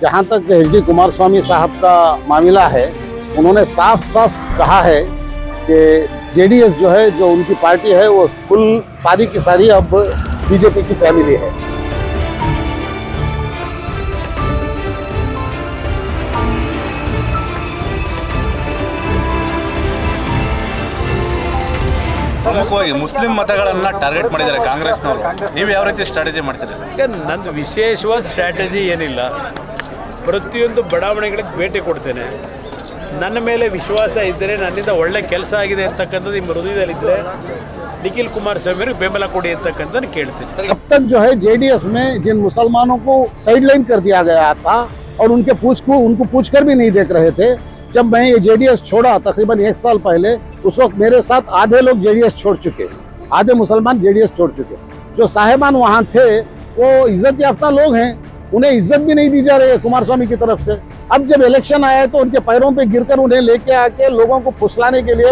जहां तक एच.डी. कुमारस्वामी साहब का मामला है, उन्होंने साफ साफ कहा है कि जेडीएस जो है, जो उनकी पार्टी है, वो कुल सारी की सारी अब बीजेपी की फैमिली है। ಪ್ರಮುಖವಾಗಿ ಮುಸ್ಲಿಂ ಮತಗಳನ್ನ ಟಾರ್ಗೆಟ್ ಮಾಡಿದ್ದಾರೆ ಕಾಂಗ್ರೆಸ್ನವರು. ನೀವು ಯಾವ ರೀತಿ ಸ್ಟ್ರಾಟಜಿ ಮಾಡ್ತೀರಿ ಸರ್? ಈಗ ನಂದು ವಿಶೇಷವಾದ ಸ್ಟ್ರಾಟಜಿ ಏನಿಲ್ಲ. ಪ್ರತಿಯೊಂದು ಬಡಾವಣೆಗಳಿಗೆ ಭೇಟಿ ಕೊಡ್ತೇನೆ. ನನ್ನ ಮೇಲೆ ವಿಶ್ವಾಸ ಇದ್ದರೆ, ನನ್ನಿಂದ ಒಳ್ಳೆ ಕೆಲಸ ಆಗಿದೆ ಅಂತಕ್ಕಂಥದ್ದು ನಿಮ್ಮ ಹೃದಯದಲ್ಲಿದ್ದರೆ निखिल कुमारस्वामी बेंबल कोड़ी केಳ್ತೀನಿ। अब तक जो है जेडीएस में जिन मुसलमानों को साइडलाइन कर दिया गया था और उनको पूछकर भी नहीं देख रहे थे, जब मैं ये जेडीएस छोड़ा तकरीबन 1 साल पहले, उस वक्त मेरे साथ आधे लोग जेडीएस छोड़ चुके, आधे मुसलमान जेडीएस छोड़ चुके। जो साहेबान वहाँ थे वो इज्जत याफ्ता लोग हैं, उन्हें इज्जत भी नहीं दी जा रही है कुमारस्वामी की तरफ से। अब जब इलेक्शन आया तो उनके पैरों पे गिरकर उन्हें लेके आके लोगों को फुसलाने के लिए,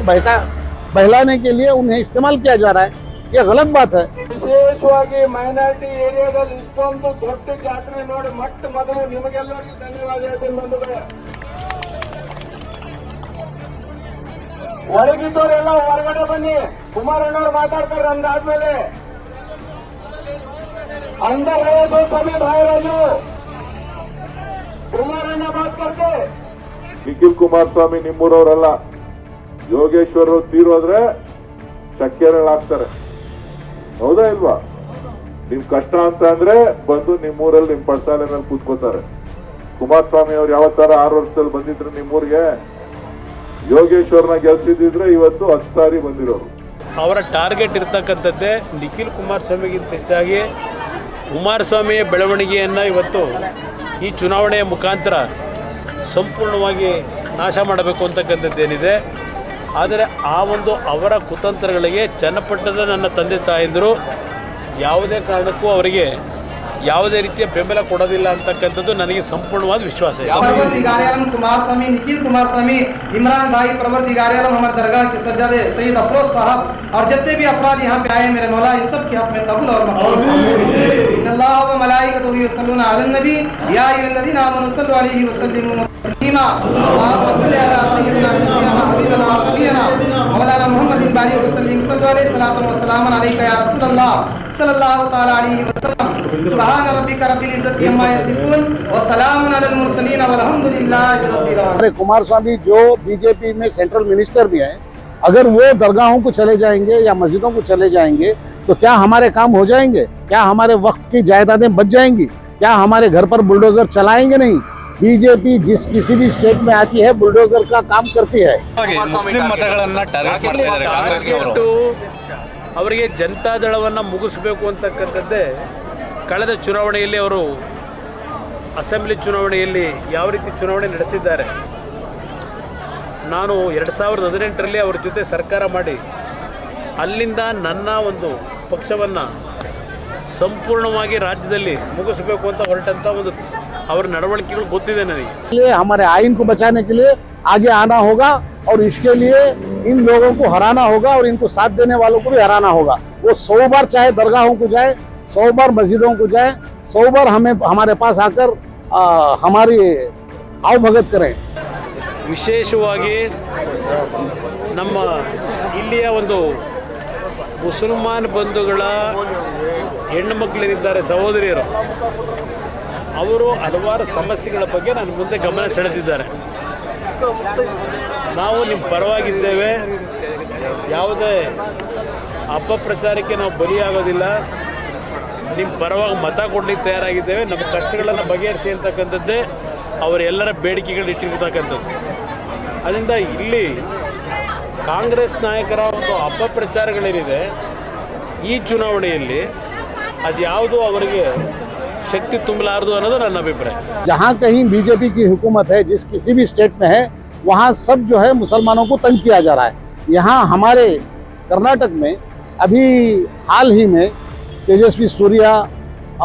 बहलाने के लिए उन्हें इस्तेमाल किया जा रहा है। ये गलत बात है। ವಿಶೇಷವಾಗಿ ಮೈನಾರಿಟಿ ಏರಿಯಾದಲ್ಲಿ ಇಷ್ಟೊಂದು ದೊಡ್ಡ ಜಾತ್ರೆ ನೋಡಿ ಮೊಟ್ಟ ಮೊದಲು ನಿಮಗೆಲ್ಲರಿಗೂ ಧನ್ಯವಾದ ಹೇಳ್ತೀನಿ ಬಂಧುಗಳೇ. ಒಳಗಿದ್ದವರೆಲ್ಲ ಹೊರಗಡೆ ಬನ್ನಿ. ಕುಮಾರಣ್ಣವ್ರು ಮಾತಾಡ್ತಾರೆ ಅಂದಾದ್ಮೇಲೆ. अंदर रहे तो सभी भाई राजू ಕುಮಾರಣ್ಣ ಬಾತ್ करते। ನಿಖಿಲ್ ಕುಮಾರಸ್ವಾಮಿ ನಿಮ್ಮೂರವರಲ್ಲ, ಯೋಗೇಶ್ವರ್ ತೀರೋದ್ರೆ ಚಕ್ಕೆರಳಾಗ್ತಾರೆ, ಹೌದಾ ಇಲ್ವಾ? ನಿಮ್ ಕಷ್ಟ ಅಂತ ಅಂದ್ರೆ ಬಂದು ನಿಮ್ಮೂರಲ್ಲಿ ನಿಮ್ ಪಡ್ಸಾಲೆ ಮೇಲೆ ಕೂತ್ಕೋತಾರೆ. ಕುಮಾರಸ್ವಾಮಿ ಅವ್ರು ಯಾವತ್ತಾರ 6 ವರ್ಷದಲ್ಲಿ ಬಂದಿದ್ರು ನಿಮ್ಮೂರಿಗೆ? ಯೋಗೇಶ್ವರ್ನ ಗೆಲ್ಸಿದ್ರೆ ಇವತ್ತು 10 ಸಾರಿ ಬಂದಿರೋರು. ಅವರ ಟಾರ್ಗೆಟ್ ಇರ್ತಕ್ಕಂಥದ್ದೇ ನಿಖಿಲ್ ಕುಮಾರಸ್ವಾಮಿಗಿಂತ ಹೆಚ್ಚಾಗಿ ಕುಮಾರಸ್ವಾಮಿಯ ಬೆಳವಣಿಗೆಯನ್ನು ಇವತ್ತು ಈ ಚುನಾವಣೆಯ ಮುಖಾಂತರ ಸಂಪೂರ್ಣವಾಗಿ ನಾಶ ಮಾಡಬೇಕು ಅಂತಕ್ಕಂಥದ್ದೇನಿದೆ. ಆದರೆ ಆ ಒಂದು ಅವರ ಕುತಂತ್ರಗಳಿಗೆ ಚನ್ನಪಟ್ಟಣದ ನನ್ನ ತಂದೆ ತಾಯಂದಿರು ಯಾವುದೇ ಕಾರಣಕ್ಕೂ ಅವರಿಗೆ ಯಾವುದೇ ರೀತಿಯ ಬೆಂಬಲ ಕೊಡೋದಿಲ್ಲ ಅಂತಕ್ಕಂಥದ್ದು ನನಗೆ ಸಂಪೂರ್ಣವಾದ ವಿಶ್ವಾಸ ಇದೆ। कुमारस्वामी, निखिल कुमारस्वामी, इमरान भाई, प्रवर्तिगार आलम, हमारे दरगाह के सज्जादे सैयद अफरोज साहब और जितने भी अफराद यहाँ पे आए मेरे मौला, इन सब के हक में कबूल और मकबूल। अल्लाह व मलाइकतुहु युसल्लूना अलन नबी या अय्युहल्लज़ीना आमनू सल्लु अलैहि व सल्लिमू तस्लीमा। अल्लाहुम्मा सल्लि अला सय्यिदिना हबीबना व नबीना मौलाना मुहम्मदिन बारिक व सल्लिम सल्लल्लाहु अलैहि सलातु व सलामन अलैका या रसूलल्लाह सल्लल्लाहु तआला अलैहि व सल्लम। सुभान रब्बिका रब्बिल इज्जति अम्मा यसिफून व सलामुन अलल मुरसलीन वल्हम्दुलिल्लाहि रब्बिल आलमीन। कुमारस्वामी जो बीजेपी में सेंट्रल मिनिस्टर भी हैं, अगर वो दरगाहों को चले जाएंगे या मस्जिदों को चले जाएंगे तो क्या हमारे काम हो जाएंगे? क्या हमारे वक्त की जायदादें बच जाएंगी? क्या हमारे घर पर बुलडोजर चलाएंगे नहीं? बीजेपी किसी भी स्टेट में आती है, बुलडोजर का काम करती है। ಮುಸ್ಲಿಂ ಮತಗಳನ್ನ ಟಾರ್ಗೆಟ್ ಮಾಡ್ತಿದ್ದಾರೆ ಕಾಂಗ್ರೆಸ್ನವರು. ಅವರಿಗೆ ಜನತಾದಳವನ್ನು ಮುಗಿಸಬೇಕು ಅಂತಕ್ಕಂಥದ್ದೇ ಕಳೆದ ಚುನಾವಣೆಯಲ್ಲಿ ಅವರು ಅಸೆಂಬ್ಲಿ ಚುನಾವಣೆಯಲ್ಲಿ ಯಾವ ರೀತಿ ಚುನಾವಣೆ ನಡೆಸಿದ್ದಾರೆ. ನಾನು 2018ರಲ್ಲಿ ಅವರ ಜೊತೆ ಸರ್ಕಾರ ಮಾಡಿ ಅಲ್ಲಿಂದ ನನ್ನ ಒಂದು ಪಕ್ಷವನ್ನು ಸಂಪೂರ್ಣವಾಗಿ ರಾಜ್ಯದಲ್ಲಿ ಮುಗಿಸಬೇಕು ಅಂತ ಹೊರಟಂಥ ಒಂದು ಅವರ ನಡವಳಿಕೆಗಳು ಗೊತ್ತಿದೆ ನನಗೆ। हमारे आइन को बचाने के लिए आगे आना होगा और इसके लिए इन लोगों को हराना होगा और इनको साथ देने वालों को भी हराना होगा। वो 100 बार चाहे दरगाहों को जाए, 100 बार मस्जिदों को जाए, 100 बार हमारे पास आकर हमारी आओ भगत करें। ವಿಶೇಷವಾಗಿ ನಮ್ಮ ಇಲ್ಲಿಯ ಒಂದು ಮುಸಲ್ಮಾನ್ ಬಂಧುಗಳ ಹೆಣ್ಣು ಮಕ್ಕಳೇನಿದ್ದಾರೆ, ಸಹೋದರಿಯರು, ಅವರು ಹಲವಾರು ಸಮಸ್ಯೆಗಳ ಬಗ್ಗೆ ನನ್ನ ಮುಂದೆ ಗಮನ ಸೆಳೆದಿದ್ದಾರೆ. ನಾವು ನಿಮ್ಮ ಪರವಾಗಿದ್ದೇವೆ, ಯಾವುದೇ ಅಪಪ್ರಚಾರಕ್ಕೆ ನಾವು ಬಲಿಯಾಗೋದಿಲ್ಲ, ನಿಮ್ಮ ಪರವಾಗಿ ಮತ ಕೊಡಲಿಕ್ಕೆ ತಯಾರಾಗಿದ್ದೇವೆ, ನಮ್ಮ ಕಷ್ಟಗಳನ್ನು ಬಗೆಹರಿಸಿ ಅಂತಕ್ಕಂಥದ್ದೇ ಅವರೆಲ್ಲರ ಬೇಡಿಕೆಗಳು ಇಟ್ಟಿರ್ತಕ್ಕಂಥದ್ದು. ಅದರಿಂದ ಇಲ್ಲಿ ಕಾಂಗ್ರೆಸ್ ನಾಯಕರ ಒಂದು ಅಪಪ್ರಚಾರಗಳೇನಿದೆ ಈ ಚುನಾವಣೆಯಲ್ಲಿ ಅದು ಯಾವುದೂ ಅವರಿಗೆ शक्ति ತುಂಬಲಾರದು ಅನ್ನೋದು ನನ್ನ ಅಭಿಪ್ರಾಯ। जहाँ कहीं बीजेपी की हुकूमत है, जिस किसी भी स्टेट में है, वहाँ सब जो है मुसलमानों को तंग किया जा रहा है। यहाँ हमारे कर्नाटक में अभी हाल ही में तेजस्वी सूर्या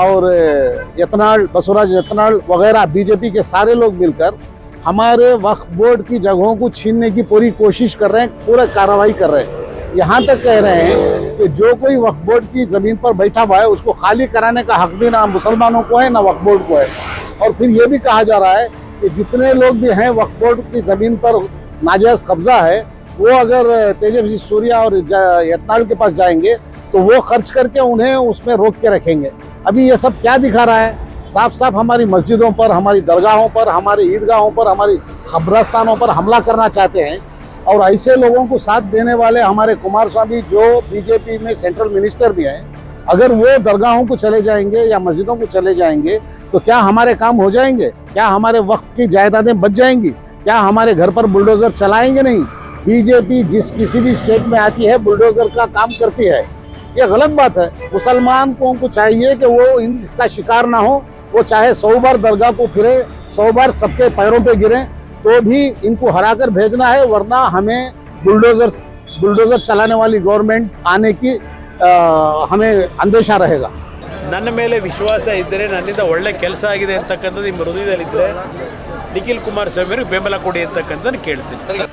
और बसवराज यत्नाल वगैरह बीजेपी के सारे लोग मिलकर हमारे वक्फ बोर्ड की जगहों को छीनने की पूरी कोशिश कर रहे हैं, पूरा कार्रवाई कर रहे हैं। यहाँ तक कह रहे हैं कि जो कोई वक्फ बोर्ड की ज़मीन पर बैठा हुआ है उसको खाली कराने का हक भी ना मुसलमानों को है ना वक्फ बोर्ड को है। और फिर ये भी कहा जा रहा है कि जितने लोग भी हैं वक्फ बोर्ड की ज़मीन पर नाजायज़ कब्जा है, वो अगर तेजस्वी सूर्या और यत्नाल के पास जाएंगे तो वो खर्च करके उन्हें उसमें रोक के रखेंगे। अभी ये सब क्या दिखा रहा है? साफ साफ हमारी मस्जिदों पर, हमारी दरगाहों पर, हमारी ईदगाहों पर, हमारी कब्रस्तानों पर हमला करना चाहते हैं। और ऐसे लोगों को साथ देने वाले हमारे कुमार स्वामी, जो बीजेपी में सेंट्रल मिनिस्टर भी हैं, अगर वो दरगाहों को चले जाएंगे या मस्जिदों को चले जाएंगे तो क्या हमारे काम हो जाएंगे? क्या हमारे वक्त की जायदादें बच जाएंगी? क्या हमारे घर पर बुलडोजर चलाएंगे नहीं? बीजेपी किसी भी स्टेट में आती है बुलडोजर का काम करती है। ये गलत बात है। मुसलमान को चाहिए कि वो इसका शिकार ना हो। वो चाहे 100 बार दरगाह को फिरे, 100 बार सबके पैरों पे गिरे, तो भी इनको हरा कर भेजना है, वरना हमें बुलडोजर चलाने वाली गवर्नमेंट आने की हमें अंदेशा रहेगा। ನನ್ನ ಮೇಲೆ ವಿಶ್ವಾಸ ಇದ್ದರೆ, ನನ್ನಿಂದ ಒಳ್ಳೆ ಕೆಲಸ ಆಗಿದೆ ಅಂತಕ್ಕಂಥದ್ದು ನಿಮ್ಮ ಹೃದಯದಲ್ಲಿದ್ದರೆ ನಿಖಿಲ್ ಕುಮಾರಸ್ವಾಮಿ ಅವರಿಗೆ ಬೆಂಬಲ ಕೊಡಿ ಅಂತಕ್ಕಂಥದ್ದು ಕೇಳ್ತೀನಿ.